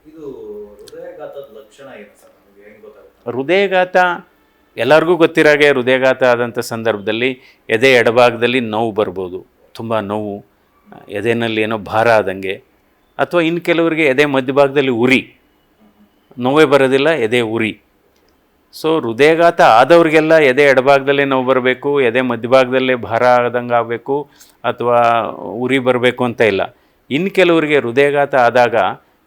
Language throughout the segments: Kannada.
ಇದು ಹೃದಯಾಘಾತದ ಲಕ್ಷಣ ಏನು ಸರ್, ನಮಗೆ ಹೆಂಗ್ ಗೊತ್ತಾಗುತ್ತೆ? ಹೃದಯಘಾತ ಎಲ್ಲರಿಗೂ ಗೊತ್ತಿರಾಗೆ, ಹೃದಯಘಾತ ಆದಂಥ ಸಂದರ್ಭದಲ್ಲಿ ಎದೆ ಎಡಭಾಗದಲ್ಲಿ ನೋವು ಬರ್ಬೋದು, ತುಂಬ ನೋವು, ಎದೆನಲ್ಲಿ ಏನೋ ಭಾರ ಆದಂಗೆ, ಅಥವಾ ಇನ್ನು ಕೆಲವರಿಗೆ ಎದೆ ಮಧ್ಯಭಾಗದಲ್ಲಿ ಉರಿ, ನೋವೇ ಬರೋದಿಲ್ಲ, ಎದೆ ಉರಿ. ಸೊ ಹೃದಯಘಾತ ಆದವ್ರಿಗೆಲ್ಲ ಎದೆ ಎಡಭಾಗದಲ್ಲೇ ನೋವು ಬರಬೇಕು, ಎದೆ ಮಧ್ಯಭಾಗದಲ್ಲೇ ಭಾರ ಆದಂಗೆ ಆಗಬೇಕು, ಅಥವಾ ಉರಿ ಬರಬೇಕು ಅಂತ ಇಲ್ಲ. ಇನ್ನು ಕೆಲವರಿಗೆ ಹೃದಯಘಾತ ಆದಾಗ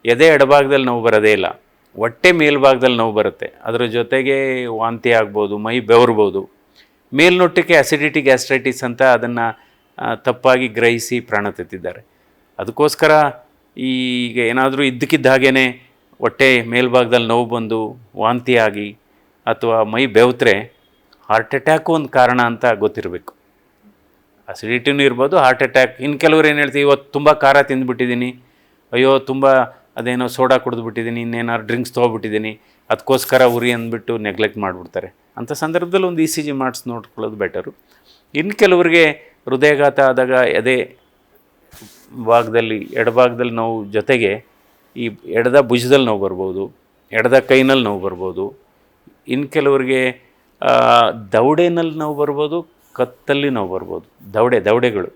ಎದೆ ಎಡಭಾಗದಲ್ಲಿ ನೋವು ಬರೋದೇ ಇಲ್ಲ, ಹೊಟ್ಟೆ ಮೇಲ್ಭಾಗದಲ್ಲಿ ನೋವು ಬರುತ್ತೆ. ಅದರ ಜೊತೆಗೆ ವಾಂತಿ ಆಗ್ಬೋದು, ಮೈ ಬೆವರ್ಬೋದು. ಮೇಲ್ನೋಟಕ್ಕೆ ಅಸಿಡಿಟಿ ಗ್ಯಾಸ್ಟ್ರೈಟಿಸ್ ಅಂತ ಅದನ್ನು ತಪ್ಪಾಗಿ ಗ್ರಹಿಸಿ ಪ್ರಾಣ ತೆತ್ತಿದ್ದಾರೆ. ಅದಕ್ಕೋಸ್ಕರ ಈಗ ಏನಾದರೂ ಇದ್ದಕ್ಕಿದ್ದ ಹಾಗೇ ಹೊಟ್ಟೆ ಮೇಲ್ಭಾಗದಲ್ಲಿ ನೋವು ಬಂದು ವಾಂತಿ ಆಗಿ ಅಥವಾ ಮೈ ಬೆವ್ತ್ರೆ ಹಾರ್ಟ್ ಅಟ್ಯಾಕು ಒಂದು ಕಾರಣ ಅಂತ ಗೊತ್ತಿರಬೇಕು. ಅಸಿಡಿಟಿನೂ ಇರ್ಬೋದು, ಹಾರ್ಟ್ ಅಟ್ಯಾಕ್. ಇನ್ನು ಕೆಲವ್ರು ಏನು ಹೇಳ್ತೀವಿ, ಇವತ್ತು ತುಂಬ ಖಾರ ತಿಂದುಬಿಟ್ಟಿದ್ದೀನಿ, ಅಯ್ಯೋ ತುಂಬ ಅದೇನೋ ಸೋಡಾ ಕುಡಿದ್ಬಿಟ್ಟಿದ್ದೀನಿ, ಇನ್ನೇನಾದ್ರು ಡ್ರಿಂಕ್ಸ್ ತೊಗೊಬಿಟ್ಟಿದ್ದೀನಿ, ಅದಕ್ಕೋಸ್ಕರ ಉರಿ ಅಂದ್ಬಿಟ್ಟು ನೆಗ್ಲೆಕ್ಟ್ ಮಾಡಿಬಿಡ್ತಾರೆ. ಅಂಥ ಸಂದರ್ಭದಲ್ಲಿ ಒಂದು ಇ ಸಿ ಜಿ ಮಾಡಿಸಿ ನೋಡ್ಕೊಳ್ಳೋದು ಬೆಟರು. ಇನ್ನು ಕೆಲವರಿಗೆ ಹೃದಯಘಾತ ಆದಾಗ ಎದೆ ಭಾಗದಲ್ಲಿ ಎಡಭಾಗದಲ್ಲಿ ನೋವು ಜೊತೆಗೆ ಈ ಎಡದ ಭುಜದಲ್ಲಿ ನೋವು ಬರ್ಬೋದು, ಎಡದ ಕೈನಲ್ಲಿ ನೋವು ಬರ್ಬೋದು. ಇನ್ನು ಕೆಲವರಿಗೆ ದವಡೆನಲ್ಲಿ ನೋವು ಬರ್ಬೋದು, ಕತ್ತಲ್ಲಿ ನೋವು ಬರ್ಬೋದು, ದವಡೆಗಳು.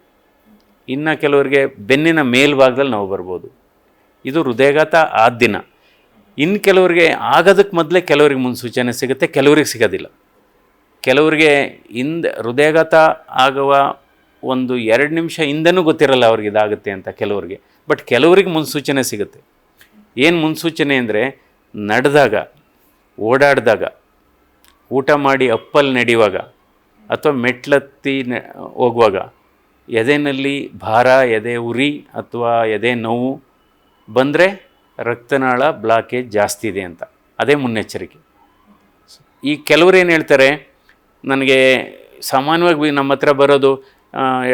ಇನ್ನು ಕೆಲವರಿಗೆ ಬೆನ್ನಿನ ಮೇಲ್ಭಾಗದಲ್ಲಿ ನೋವು ಬರ್ಬೋದು. ಇದು ಹೃದಯಘಾತ ಆದ ದಿನ. ಇನ್ನು ಕೆಲವರಿಗೆ ಆಗೋದಕ್ಕೆ ಮೊದಲೇ ಕೆಲವ್ರಿಗೆ ಮುನ್ಸೂಚನೆ ಸಿಗುತ್ತೆ, ಕೆಲವ್ರಿಗೆ ಸಿಗೋದಿಲ್ಲ. ಕೆಲವರಿಗೆ ಹೃದಯಘಾತ ಆಗುವ ಒಂದು 2 ನಿಮಿಷ ಹಿಂದೆನೂ ಗೊತ್ತಿರಲ್ಲ ಅವ್ರಿಗೆ ಇದಾಗುತ್ತೆ ಅಂತ ಕೆಲವರಿಗೆ. ಬಟ್ ಕೆಲವರಿಗೆ ಮುನ್ಸೂಚನೆ ಸಿಗುತ್ತೆ. ಏನು ಮುನ್ಸೂಚನೆ ಅಂದರೆ, ನಡೆದಾಗ, ಓಡಾಡಿದಾಗ, ಊಟ ಮಾಡಿ ಅಪ್ಪಲ್ಲಿ ನಡೆಯುವಾಗ, ಅಥವಾ ಮೆಟ್ಲತ್ತಿ ಹೋಗುವಾಗ ಎದೆನಲ್ಲಿ ಭಾರ, ಎದೆ ಉರಿ ಅಥವಾ ಎದೆ ನೋವು ಬಂದರೆ ರಕ್ತನಾಳ ಬ್ಲಾಕೇಜ್ ಜಾಸ್ತಿ ಇದೆ ಅಂತ. ಅದೇ ಮುನ್ನೆಚ್ಚರಿಕೆ. ಈ ಕೆಲವ್ರು ಏನು ಹೇಳ್ತಾರೆ, ನನಗೆ ಸಾಮಾನ್ಯವಾಗಿ ನಮ್ಮ ಹತ್ರ ಬರೋದು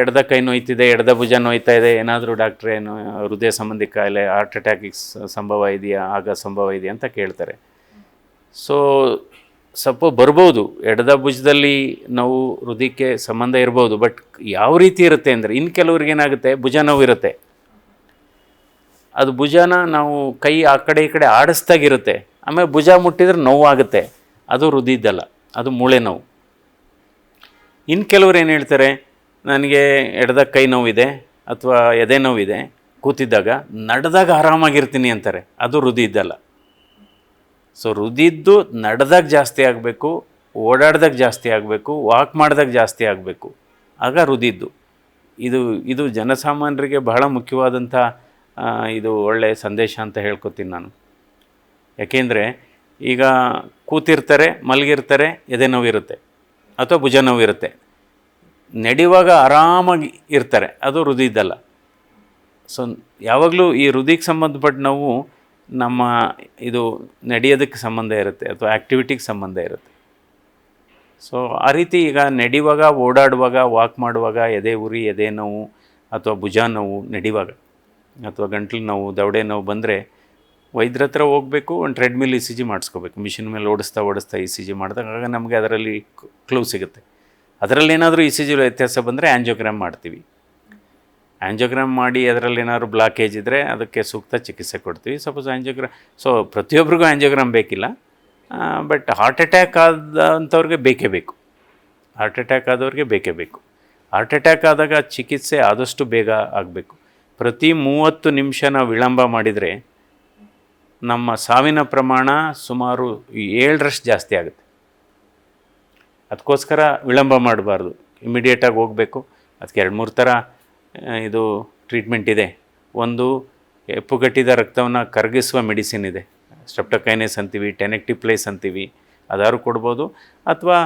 ಎಡದ ಕೈ ನೋಯ್ತಿದೆ, ಎಡದ ಭುಜ ನೋಯ್ತಾ ಇದೆ, ಏನಾದರೂ ಡಾಕ್ಟ್ರೇ ಏನು ಹೃದಯ ಸಂಬಂಧಿ ಕಾಯಿಲೆ, ಹಾರ್ಟ್ ಅಟ್ಯಾಕಿಗೆ ಸಂಭವ ಇದೆಯಾ, ಆಗ ಸಂಭವ ಇದೆಯಾ ಅಂತ ಕೇಳ್ತಾರೆ. ಸೊ ಬರ್ಬೋದು, ಎಡದ ಭುಜದಲ್ಲಿ ನೋವು ಹೃದಯಕ್ಕೆ ಸಂಬಂಧ ಇರ್ಬೋದು. ಬಟ್ ಯಾವ ರೀತಿ ಇರುತ್ತೆ ಅಂದರೆ, ಇನ್ನು ಕೆಲವ್ರಿಗೆ ಏನಾಗುತ್ತೆ, ಭುಜ ನೋವು ಇರುತ್ತೆ, ಅದು ಭುಜನ ನಾವು ಕೈ ಆ ಕಡೆ ಈ ಕಡೆ ಆಡಿಸ್ದಾಗಿರುತ್ತೆ, ಆಮೇಲೆ ಭುಜ ಮುಟ್ಟಿದ್ರೆ ನೋವಾಗುತ್ತೆ, ಅದು ಹೃದಯದ್ದಲ್ಲ, ಅದು ಮೂಳೆ ನೋವು. ಇನ್ನು ಕೆಲವ್ರು ಏನು ಹೇಳ್ತಾರೆ, ನನಗೆ ಎಡದ ಕೈ ನೋವಿದೆ ಅಥವಾ ಎದೆ ನೋವಿದೆ, ಕೂತಿದ್ದಾಗ ನಡೆದಾಗ ಆರಾಮಾಗಿರ್ತೀನಿ ಅಂತಾರೆ, ಅದು ಹೃದಯದ್ದಲ್ಲ. ಸೊ ಹೃದಯದ್ದು ನಡೆದಾಗ ಜಾಸ್ತಿ ಆಗಬೇಕು, ಓಡಾಡ್ದಾಗ ಜಾಸ್ತಿ ಆಗಬೇಕು, ವಾಕ್ ಮಾಡಿದಾಗ ಜಾಸ್ತಿ ಆಗಬೇಕು, ಆಗ ಹೃದಯದ್ದು. ಇದು ಜನಸಾಮಾನ್ಯರಿಗೆ ಬಹಳ ಮುಖ್ಯವಾದಂಥ ಇದು ಒಳ್ಳೆಯ ಸಂದೇಶ ಅಂತ ಹೇಳ್ಕೊತೀನಿ ನಾನು. ಯಾಕೆಂದರೆ ಈಗ ಕೂತಿರ್ತಾರೆ, ಮಲಗಿರ್ತಾರೆ, ಎದೆ ನೋವಿರುತ್ತೆ ಅಥವಾ ಭುಜ ನೋವಿರುತ್ತೆ, ನಡೆಯುವಾಗ ಆರಾಮಾಗಿ ಇರ್ತಾರೆ, ಅದು ಹೃದಯದ್ದಲ್ಲ. ಸೊ ಯಾವಾಗಲೂ ಈ ಹೃದಯಕ್ಕೆ ಸಂಬಂಧಪಟ್ಟ ನೋವು ನಮ್ಮ ಇದು ನಡೆಯೋದಕ್ಕೆ ಸಂಬಂಧ ಇರುತ್ತೆ ಅಥವಾ ಆ್ಯಕ್ಟಿವಿಟಿಗೆ ಸಂಬಂಧ ಇರುತ್ತೆ. ಸೊ ಆ ರೀತಿ ಈಗ ನಡೆಯುವಾಗ, ಓಡಾಡುವಾಗ, ವಾಕ್ ಮಾಡುವಾಗ ಎದೆ ಉರಿ, ಎದೆ ನೋವು ಅಥವಾ ಭುಜ ನೋವು ನಡೆಯುವಾಗ, ಅಥವಾ ಗಂಟ್ಲು ನೋವು, ದವಡೆ ನೋವು ಬಂದರೆ ವೈದ್ಯರ ಹತ್ರ ಹೋಗಬೇಕು. ಒಂದು ಟ್ರೆಡ್ಮಿಲ್ ಇ ಸಿ ಜಿ ಮಾಡಿಸ್ಕೋಬೇಕು. ಮಿಷಿನ್ ಮೇಲೆ ಓಡಿಸ್ತಾ ಇ ಸಿ ಜಿ ಮಾಡಿದಾಗ ನಮಗೆ ಅದರಲ್ಲಿ ಕ್ಲೂ ಸಿಗುತ್ತೆ. ಅದರಲ್ಲಿ ಏನಾದರೂ ಇ ಸಿ ಜಿ ವ್ಯತ್ಯಾಸ ಬಂದರೆ ಆ್ಯಂಜಿಯೋಗ್ರಾಮ್ ಮಾಡ್ತೀವಿ. ಆ್ಯಂಜಿಯೋಗ್ರಾಮ್ ಮಾಡಿ ಅದರಲ್ಲಿ ಏನಾದರೂ ಬ್ಲಾಕೇಜ್ ಇದ್ದರೆ ಅದಕ್ಕೆ ಸೂಕ್ತ ಚಿಕಿತ್ಸೆ ಕೊಡ್ತೀವಿ. ಸಪೋಸ್ ಸೊ ಪ್ರತಿಯೊಬ್ಬರಿಗೂ ಆ್ಯಂಜಿಯೋಗ್ರಾಮ್ ಬೇಕಿಲ್ಲ, ಬಟ್ ಹಾರ್ಟ್ ಅಟ್ಯಾಕ್ ಆದಂಥವ್ರಿಗೆ ಬೇಕೇ ಬೇಕು. ಹಾರ್ಟ್ ಅಟ್ಯಾಕ್ ಆದವ್ರಿಗೆ ಬೇಕೇ ಬೇಕು. ಹಾರ್ಟ್ ಅಟ್ಯಾಕ್ ಆದಾಗ ಚಿಕಿತ್ಸೆ ಆದಷ್ಟು ಬೇಗ ಆಗಬೇಕು. ಪ್ರತಿ 30 ನಿಮಿಷ ನಾವು ವಿಳಂಬ ಮಾಡಿದರೆ ನಮ್ಮ ಸಾವಿನ ಪ್ರಮಾಣ ಸುಮಾರು 7ರಷ್ಟು ಜಾಸ್ತಿ ಆಗುತ್ತೆ. ಅದಕ್ಕೋಸ್ಕರ ವಿಳಂಬ ಮಾಡಬಾರ್ದು, ಇಮಿಡಿಯೇಟಾಗಿ ಹೋಗಬೇಕು. ಅದಕ್ಕೆ 2-3 ಥರ ಇದು ಟ್ರೀಟ್ಮೆಂಟ್ ಇದೆ. ಒಂದು, ಹೆಪ್ಪುಗಟ್ಟಿದ ರಕ್ತವನ್ನು ಕರಗಿಸುವ ಮೆಡಿಸಿನ್ ಇದೆ, ಸ್ಟ್ರೆಪ್ಟೋಕೈನೇಸ್ ಅಂತೀವಿ, ಟೆನೆಕ್ಟಿಪ್ಲೇಸ್ ಅಂತೀವಿ, ಅದಾದ್ರು ಕೊಡ್ಬೋದು. ಅಥವಾ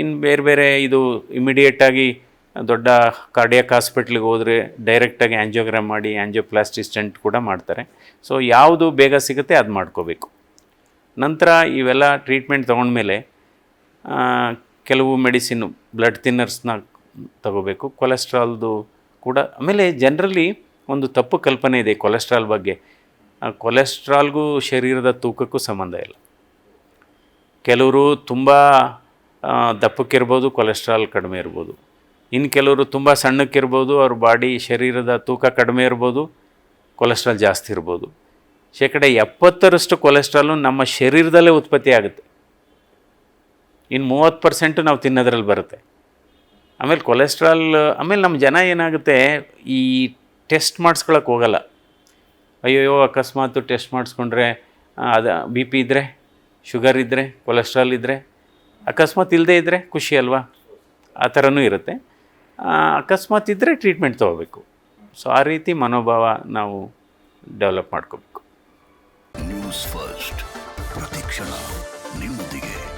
ಇನ್ನು ಬೇರೆ ಇದು ಇಮಿಡಿಯೇಟಾಗಿ ದೊಡ್ಡ ಕಾರ್ಡಿಯಾಕ್ ಹಾಸ್ಪಿಟ್ಲಿಗೆ ಹೋದರೆ ಡೈರೆಕ್ಟಾಗಿ ಆ್ಯಂಜಿಯೋಗ್ರಾಮ್ ಮಾಡಿ ಆ್ಯಂಜಿಯೋಪ್ಲಾಸ್ಟಿ ಸ್ಟೆಂಟ್ ಕೂಡ ಮಾಡ್ತಾರೆ. ಸೊ ಯಾವುದು ಬೇಗ ಸಿಗುತ್ತೆ ಅದು ಮಾಡ್ಕೋಬೇಕು. ನಂತರ ಇವೆಲ್ಲ ಟ್ರೀಟ್ಮೆಂಟ್ ತೊಗೊಂಡ್ಮೇಲೆ ಕೆಲವು ಮೆಡಿಸಿನ್ನು, ಬ್ಲಡ್ ಥಿನ್ನರ್ಸ್ನ ತಗೋಬೇಕು. ಕೊಲೆಸ್ಟ್ರಾಲ್ದು ಕೂಡ. ಆಮೇಲೆ ಜನರಲ್ಲಿ ಒಂದು ತಪ್ಪು ಕಲ್ಪನೆ ಇದೆ ಕೊಲೆಸ್ಟ್ರಾಲ್ ಬಗ್ಗೆ. ಕೊಲೆಸ್ಟ್ರಾಲ್ಗೂ ಶರೀರದ ತೂಕಕ್ಕೂ ಸಂಬಂಧ ಇಲ್ಲ. ಕೆಲವರು ತುಂಬ ದಪ್ಪಕ್ಕಿರ್ಬೋದು, ಕೊಲೆಸ್ಟ್ರಾಲ್ ಕಡಿಮೆ ಇರ್ಬೋದು. ಇನ್ನು ಕೆಲವರು ತುಂಬ ಸಣ್ಣಕ್ಕಿರ್ಬೋದು, ಅವ್ರ ಶರೀರದ ತೂಕ ಕಡಿಮೆ ಇರ್ಬೋದು, ಕೊಲೆಸ್ಟ್ರಾಲ್ ಜಾಸ್ತಿ ಇರ್ಬೋದು. 70% ಕೊಲೆಸ್ಟ್ರಾಲು ನಮ್ಮ ಶರೀರದಲ್ಲೇ ಉತ್ಪತ್ತಿ ಆಗುತ್ತೆ. ಇನ್ನು 30% ನಾವು ತಿನ್ನೋದ್ರಲ್ಲಿ ಬರುತ್ತೆ. ಆಮೇಲೆ ಕೊಲೆಸ್ಟ್ರಾಲ್, ಆಮೇಲೆ ನಮ್ಮ ಜನ ಏನಾಗುತ್ತೆ, ಈ ಟೆಸ್ಟ್ ಮಾಡಿಸ್ಕೊಳಕ್ಕೆ ಹೋಗಲ್ಲ. ಅಯ್ಯೋ ಅಕಸ್ಮಾತು ಟೆಸ್ಟ್ ಮಾಡಿಸ್ಕೊಂಡ್ರೆ ಅದು ಬಿ ಪಿ ಇದ್ದರೆ, ಶುಗರ್ ಇದ್ದರೆ, ಕೊಲೆಸ್ಟ್ರಾಲ್ ಇದ್ದರೆ, ಅಕಸ್ಮಾತ್ ಇಲ್ಲದೇ ಇದ್ದರೆ ಖುಷಿ ಅಲ್ವಾ, ಆ ಥರನೂ ಇರುತ್ತೆ. ಅಕಸ್ಮಾತ್ ಇದ್ದರೆ ಟ್ರೀಟ್ಮೆಂಟ್ ತೊಗೋಬೇಕು. ಸೊ ಆ ರೀತಿ ಮನೋಭಾವ ನಾವು ಡೆವಲಪ್ ಮಾಡ್ಕೋಬೇಕು. ನ್ಯೂಸ್ ಫಸ್ಟ್, ಪ್ರತಿಕ್ಷಣ ನಿಮ್ಮೊಂದಿಗೆ.